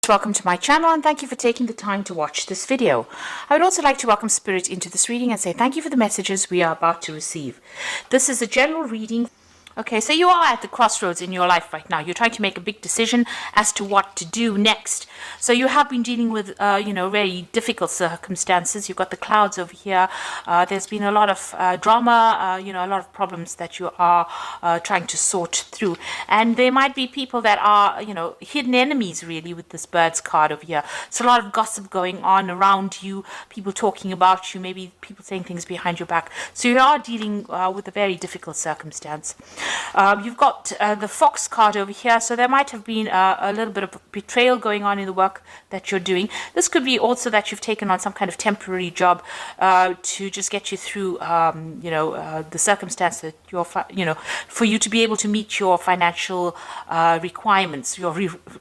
Welcome to my channel and thank you for taking the time to watch this video. I would also like to welcome Spirit into this reading and say thank you for the messages we are about to receive. This is a general reading. Okay, so you are at the crossroads in your life right now. You're trying to make a big decision as to what to do next. So you have been dealing with, very difficult circumstances. You've got the clouds over here. There's been a lot of drama, a lot of problems that you are trying to sort through. And there might be people that are, hidden enemies really with this Bird's card over here. So a lot of gossip going on around you, people talking about you, maybe people saying things behind your back. So you are dealing with a very difficult circumstance. You've got the Fox card over here, so there might have been a little bit of betrayal going on in the work that you're doing. This could be also that you've taken on some kind of temporary job to just get you through, the circumstance that you're, for you to be able to meet your financial requirements, your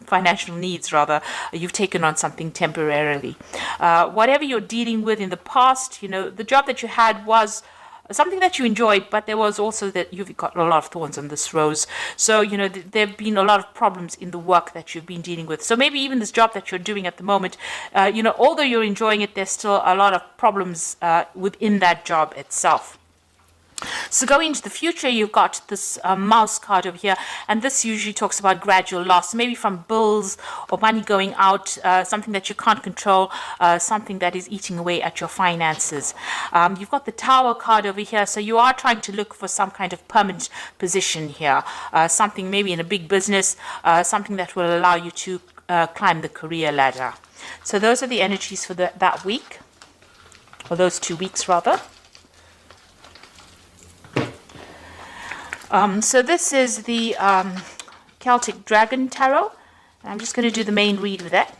financial needs rather. You've taken on something temporarily. Whatever you're dealing with in the past, the job that you had was something that you enjoyed, but there was also that you've got a lot of thorns on this rose. So, there have been a lot of problems in the work that you've been dealing with. So maybe even this job that you're doing at the moment, although you're enjoying it, there's still a lot of problems within that job itself. So going into the future, you've got this mouse card over here, and this usually talks about gradual loss, maybe from bills or money going out, something that you can't control, something that is eating away at your finances. You've got the Tower card over here, so you are trying to look for some kind of permanent position here, something maybe in a big business, something that will allow you to climb the career ladder. So those are the energies for that week, or those 2 weeks rather. So this is the Celtic Dragon Tarot. I'm just going to do the main read with that.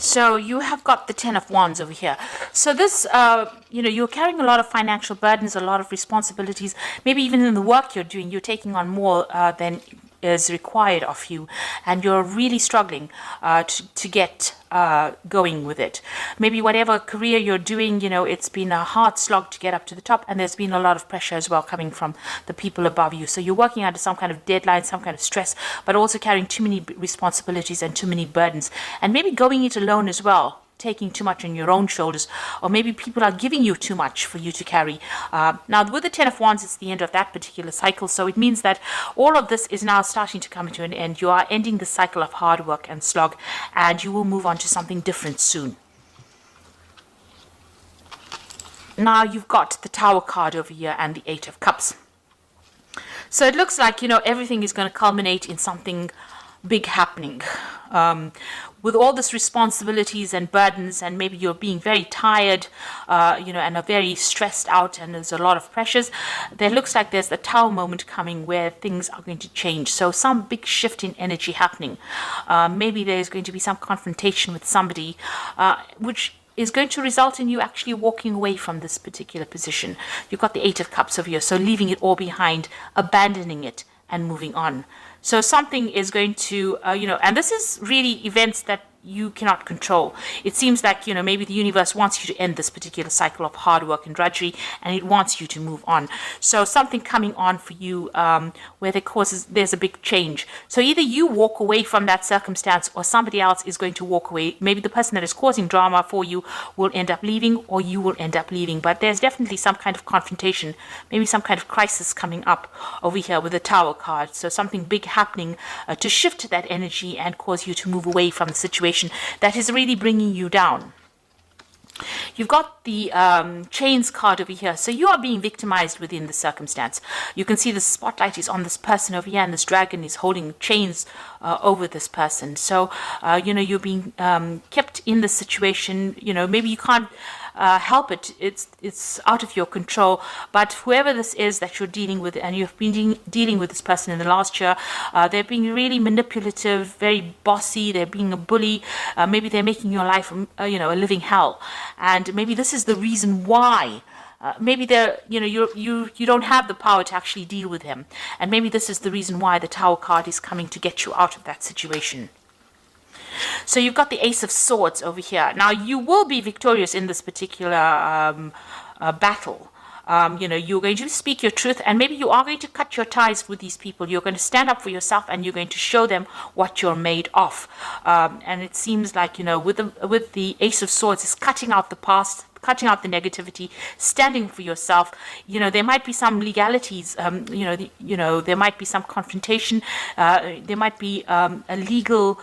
So you have got the Ten of Wands over here. So this, you're carrying a lot of financial burdens, a lot of responsibilities. Maybe even in the work you're doing, you're taking on more than is required of you, and you're really struggling to get going with it. Maybe whatever career you're doing, it's been a hard slog to get up to the top, and there's been a lot of pressure as well coming from the people above you. So you're working under some kind of deadline, some kind of stress, but also carrying too many responsibilities and too many burdens, and maybe going it alone as well, taking too much on your own shoulders, or maybe people are giving you too much for you to carry. Now with the Ten of Wands, it's the end of that particular cycle, so it means that all of this is now starting to come to an end. You are ending the cycle of hard work and slog, and you will move on to something different soon. Now you've got the Tower card over here and the Eight of Cups. So it looks like, everything is going to culminate in something big happening. With all this responsibilities and burdens, and maybe you're being very tired, and are very stressed out, and there's a lot of pressures, there looks like there's a Tower moment coming where things are going to change. So some big shift in energy happening. Maybe there's going to be some confrontation with somebody, which is going to result in you actually walking away from this particular position. You've got the Eight of Cups over here, so leaving it all behind, abandoning it, and moving on. So something is going to, and this is really events that you cannot control. It seems like, maybe the universe wants you to end this particular cycle of hard work and drudgery, and it wants you to move on. So something coming on for you where there's a big change. So either you walk away from that circumstance, or somebody else is going to walk away. Maybe the person that is causing drama for you will end up leaving, or you will end up leaving. But there's definitely some kind of confrontation, maybe some kind of crisis coming up over here with the Tower card. So something big happening to shift that energy and cause you to move away from the situation that is really bringing you down. You've got the Chains card over here. So you are being victimized within the circumstance. You can see the spotlight is on this person over here, and this dragon is holding chains over this person. So, you're being kept in the situation. Maybe you can't help it. It's out of your control. But whoever this is that you're dealing with, and you've been dealing with this person in the last year, they're being really manipulative, very bossy. They're being a bully. Maybe they're making your life, a living hell. And maybe this is the reason why maybe there, you don't have the power to actually deal with him, and maybe this is the reason why the Tower card is coming to get you out of that situation. So you've got the Ace of Swords over here. Now you will be victorious in this particular battle. You're going to speak your truth, and maybe you are going to cut your ties with these people. You're going to stand up for yourself, and you're going to show them what you're made of. And it seems like, with the Ace of Swords, is cutting out the past, cutting out the negativity, standing for yourself. There might be some legalities, there might be some confrontation, there might be a legal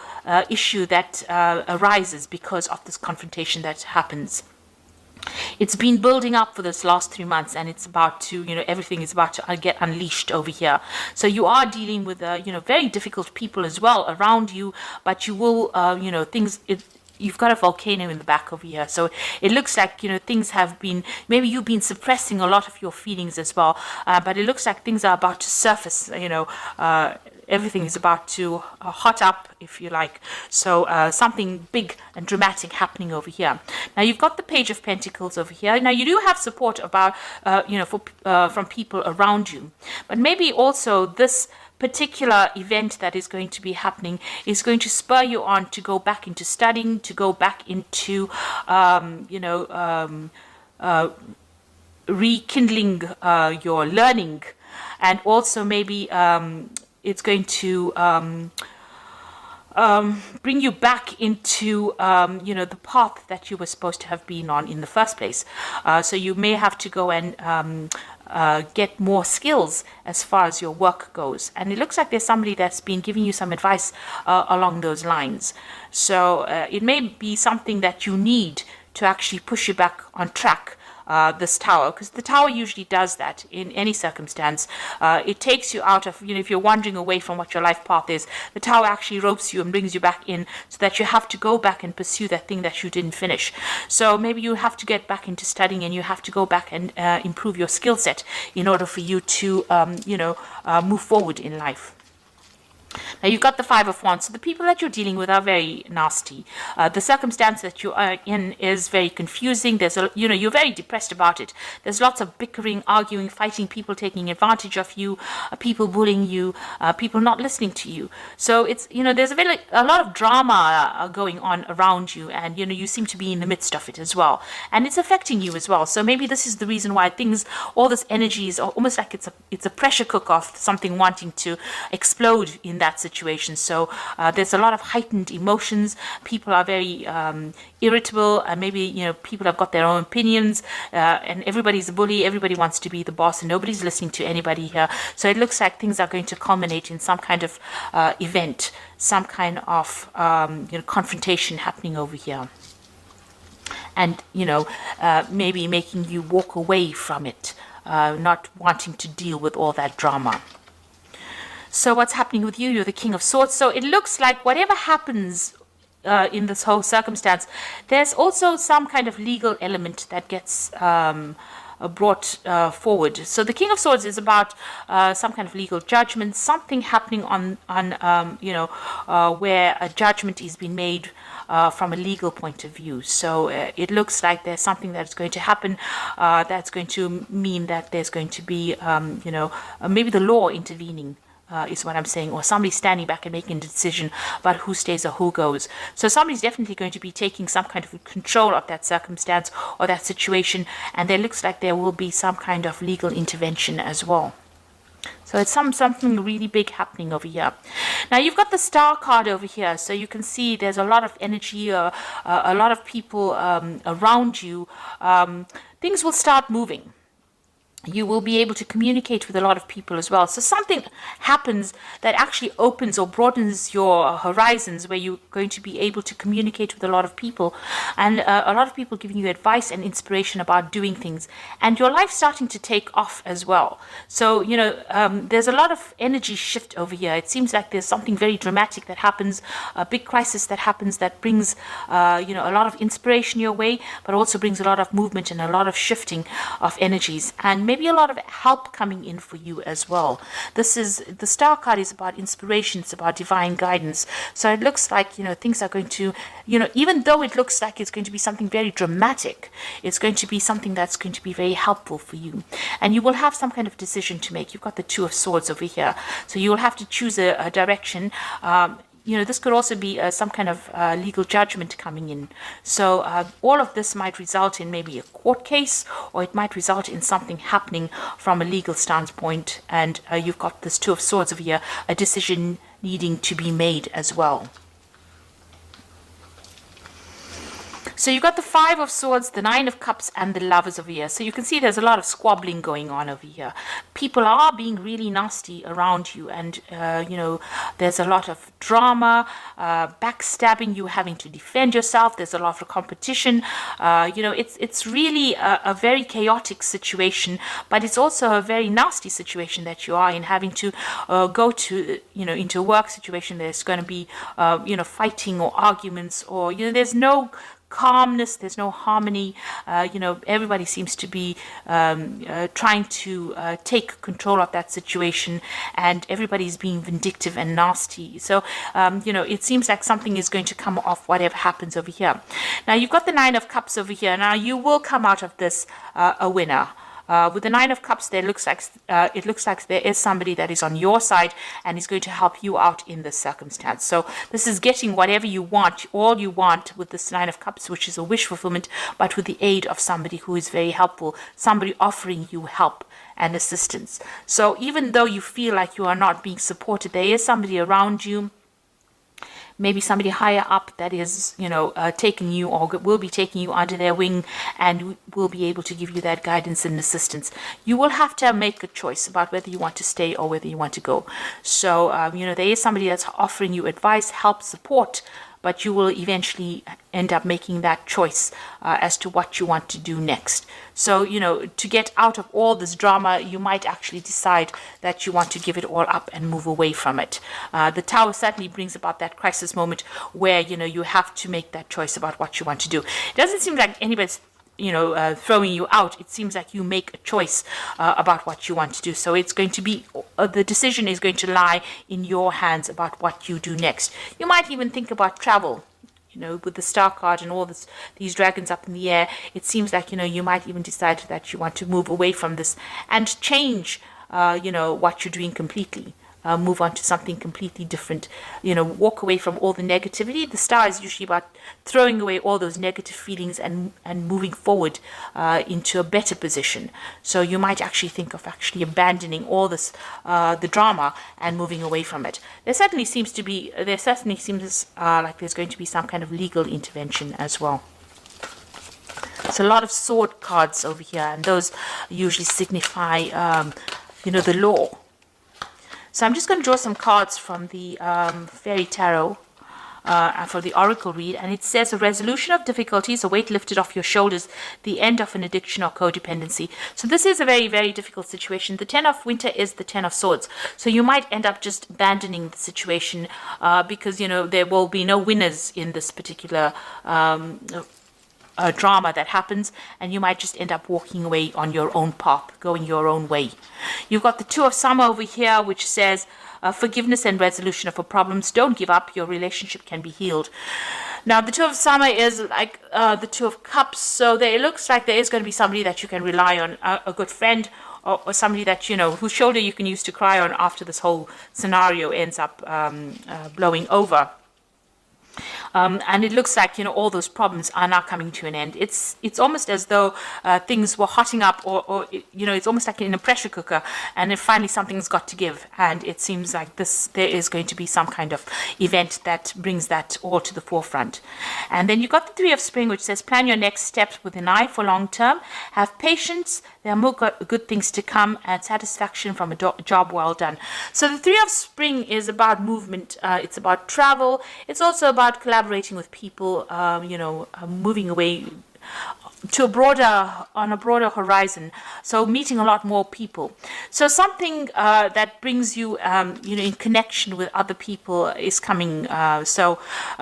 issue that arises because of this confrontation that happens. It's been building up for this last 3 months, and it's about to, everything is about to get unleashed over here. So you are dealing with, very difficult people as well around you, but you will, you've got a volcano in the back over here. So it looks like, things have been, maybe you've been suppressing a lot of your feelings as well, but it looks like things are about to surface, everything is about to hot up, if you like. So something big and dramatic happening over here. Now you've got the Page of Pentacles over here. Now you do have support about, from people around you, but maybe also this particular event that is going to be happening is going to spur you on to go back into studying, to go back into, rekindling your learning, and also maybe it's going to bring you back into, the path that you were supposed to have been on in the first place. So you may have to go and get more skills as far as your work goes. And it looks like there's somebody that's been giving you some advice along those lines. So it may be something that you need to actually push you back on track. This Tower, because the Tower usually does that in any circumstance. It takes you out of, if you're wandering away from what your life path is, the Tower actually ropes you and brings you back in, so that you have to go back and pursue that thing that you didn't finish. So maybe you have to get back into studying, and you have to go back and improve your skill set in order for you to, move forward in life. Now you've got the Five of Wands. So the people that you're dealing with are very nasty. The circumstance that you are in is very confusing. There's you're very depressed about it. There's lots of bickering, arguing, fighting, people taking advantage of you, people bullying you, people not listening to you. So it's, there's a lot of drama going on around you, and you seem to be in the midst of it as well, and it's affecting you as well. So maybe this is the reason why all this energy is almost like it's a pressure cooker of something wanting to explode in that situation. So there's a lot of heightened emotions. People are very irritable, and maybe people have got their own opinions, and everybody's a bully. Everybody wants to be the boss, and nobody's listening to anybody here. So it looks like things are going to culminate in some kind of event, some kind of confrontation happening over here, and maybe making you walk away from it, not wanting to deal with all that drama. So what's happening with you? You're the King of Swords. So it looks like whatever happens in this whole circumstance, there's also some kind of legal element that gets brought forward. So the King of Swords is about some kind of legal judgment, something happening on where a judgment is being made from a legal point of view. So it looks like there's something that's going to happen that's going to mean that there's going to be, maybe the law intervening. Is what I'm saying, or somebody standing back and making a decision about who stays or who goes. So somebody's definitely going to be taking some kind of control of that circumstance or that situation, and there looks like there will be some kind of legal intervention as well. So it's something really big happening over here. Now you've got the Star card over here, so you can see there's a lot of energy, a lot of people around you. Things will start moving. You will be able to communicate with a lot of people as well. So something happens that actually opens or broadens your horizons, where you're going to be able to communicate with a lot of people, and a lot of people giving you advice and inspiration about doing things, and your life starting to take off as well. So, there's a lot of energy shift over here. It seems like there's something very dramatic that happens, a big crisis that happens that brings, a lot of inspiration your way, but also brings a lot of movement and a lot of shifting of energies. And maybe maybe a lot of help coming in for you as well. This is, the Star card is about inspiration, it's about divine guidance. So it looks like, you know, things are going to, you know, even though it looks like it's going to be something very dramatic, it's going to be something that's going to be very helpful for you. And you will have some kind of decision to make. You've got the Two of Swords over here. So you will have to choose a direction. You know, this could also be some kind of legal judgment coming in. So all of this might result in maybe a court case, or it might result in something happening from a legal standpoint. And you've got this Two of Swords over here, a decision needing to be made as well. So you've got the Five of Swords, the Nine of Cups, and the Lovers over here. So you can see there's a lot of squabbling going on over here. People are being really nasty around you, and you know, there's a lot of drama, backstabbing, you having to defend yourself. There's a lot of competition. You know, it's really a very chaotic situation, but it's also a very nasty situation that you are in, having to go to, you know, into a work situation. There's going to be, you know, fighting or arguments, or, you know, there's no calmness, there's no harmony. You know, everybody seems to be trying to take control of that situation, and everybody's being vindictive and nasty. So you know, it seems like something is going to come off whatever happens over here. Now you've got the Nine of Cups over here. Now you will come out of this a winner. With the Nine of Cups, it looks like there is somebody that is on your side and is going to help you out in this circumstance. So this is getting whatever you want, all you want, with this Nine of Cups, which is a wish fulfillment, but with the aid of somebody who is very helpful, somebody offering you help and assistance. So even though you feel like you are not being supported, there is somebody around you, maybe somebody higher up, that is, you know, taking you, or will be taking you under their wing, and will be able to give you that guidance and assistance. You will have to make a choice about whether you want to stay or whether you want to go. So, you know, there is somebody that's offering you advice, help, support, but you will eventually end up making that choice as to what you want to do next. So, you know, to get out of all this drama, you might actually decide that you want to give it all up and move away from it. The Tower certainly brings about that crisis moment where, you know, you have to make that choice about what you want to do. It doesn't seem like anybody's, you know, throwing you out. It seems like you make a choice about what you want to do. So it's going to be, the decision is going to lie in your hands about what you do next. You might even think about travel. You know, with the Star card and all these dragons up in the air, it seems like, you know, you might even decide that you want to move away from this and change, you know, what you're doing completely. Move on to something completely different, you know, walk away from all the negativity. The Star is usually about throwing away all those negative feelings and moving forward into a better position. So you might actually think of actually abandoning all this, the drama, and moving away from it. There certainly seems like there's going to be some kind of legal intervention as well. So a lot of sword cards over here, and those usually signify, you know, the law. So I'm just going to draw some cards from the Fairy Tarot for the Oracle read, and it says a resolution of difficulties, a weight lifted off your shoulders, the end of an addiction or codependency. So this is a very, very difficult situation. The Ten of Winter is the Ten of Swords. So you might end up just abandoning the situation because, you know, there will be no winners in this particular drama that happens, and you might just end up walking away on your own path, going your own way. You've got the Two of Summer over here, which says forgiveness and resolution of problems. Don't give up. Your relationship can be healed. Now, the Two of Summer is like the Two of Cups, so it looks like there is going to be somebody that you can rely on, a good friend, or somebody that, you know, whose shoulder you can use to cry on after this whole scenario ends up blowing over. And it looks like, you know, all those problems are now coming to an end. It's almost as though things were hotting up, or you know, it's almost like in a pressure cooker, and then finally something's got to give. And it seems like there is going to be some kind of event that brings that all to the forefront. And then you've got the Three of Spring, which says plan your next steps with an eye for long term. Have patience. There are more good things to come, and satisfaction from a job well done. So the Three of Spring is about movement. It's about travel. It's also about collaborating with people, you know, moving away to on a broader horizon, so meeting a lot more people. So something that brings you in connection with other people is coming. So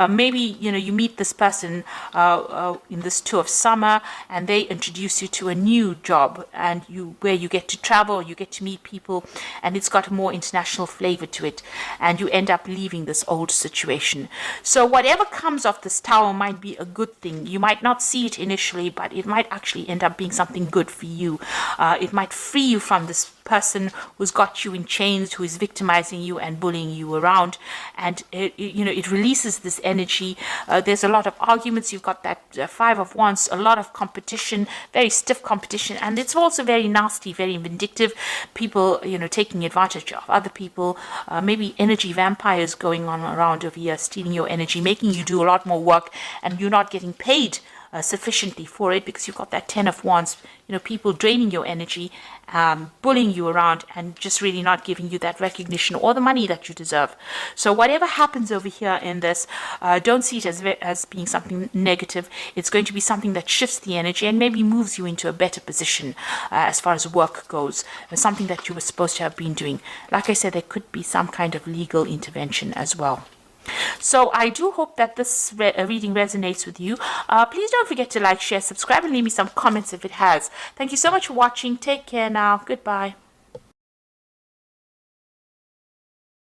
maybe you meet this person in this tour of summer, and they introduce you to a new job, and where you get to travel, you get to meet people, and it's got a more international flavor to it, and you end up leaving this old situation. So whatever comes of this tower might be a good thing. You might not see it initially, but it might actually end up being something good for you. It might free you from this person who's got you in chains, who is victimizing you and bullying you around, and it releases this energy. There's a lot of arguments. You've got that Five of Wands, a lot of competition, very stiff competition, and it's also very nasty, very vindictive. People taking advantage of other people, maybe energy vampires going on around over here, stealing your energy, making you do a lot more work, and you're not getting paid sufficiently for it, because you've got that Ten of Wands, people draining your energy, bullying you around, and just really not giving you that recognition or the money that you deserve. So whatever happens over here in this, don't see it as being something negative. It's going to be something that shifts the energy and maybe moves you into a better position as far as work goes, something that you were supposed to have been doing. Like I said, there could be some kind of legal intervention as well. So I do hope that this reading resonates with you. Please don't forget to like, share, subscribe, and leave me some comments if it has. Thank you so much for watching. Take care now. Goodbye.